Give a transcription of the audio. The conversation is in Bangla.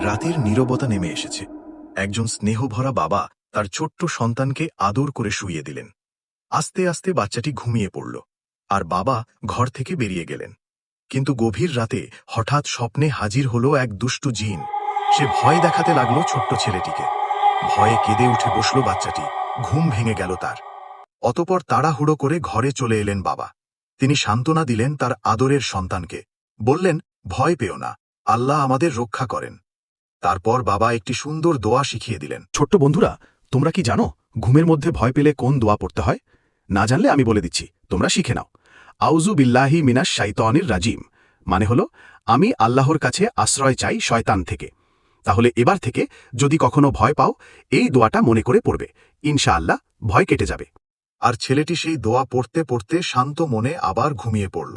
রাতের নীরবতা নেমে এসেছে। একজন স্নেহভরা বাবা তার ছোট্ট সন্তানকে আদর করে শুইয়ে দিলেন। আস্তে আস্তে বাচ্চাটি ঘুমিয়ে পড়ল, আর বাবা ঘর থেকে বেরিয়ে গেলেন। কিন্তু গভীর রাতে হঠাৎ স্বপ্নে হাজির হলো এক দুষ্টু জিন। সে ভয় দেখাতে লাগলো ছোট্ট ছেলেটিকে। ভয়ে কেঁদে উঠে বসল বাচ্চাটি, ঘুম ভেঙে গেল তার। অতপর তাড়াহুড়ো করে ঘরে চলে এলেন বাবা। তিনি সান্ত্বনা দিলেন তার আদরের সন্তানকে, বললেন, ভয় পেও না, আল্লাহ আমাদের রক্ষা করেন। তারপর বাবা একটি সুন্দর দোয়া শিখিয়ে দিলেন। ছোট্ট বন্ধুরা, তোমরা কি জানো ঘুমের মধ্যে ভয় পেলে কোন দোয়া পড়তে হয়? না জানলে আমি বলে দিচ্ছি, তোমরা শিখে নাও। আউযু বিল্লাহি মিনাশ শাইতানির রাজিম মানে হলো, আমি আল্লাহর কাছে আশ্রয় চাই শয়তান থেকে। তাহলে এবার থেকে যদি কখনো ভয় পাও, এই দোয়াটা মনে করে পড়বে, ইনশাআল্লাহ ভয় কেটে যাবে। আর ছেলেটি সেই দোয়া পড়তে পড়তে শান্ত মনে আবার ঘুমিয়ে পড়ল।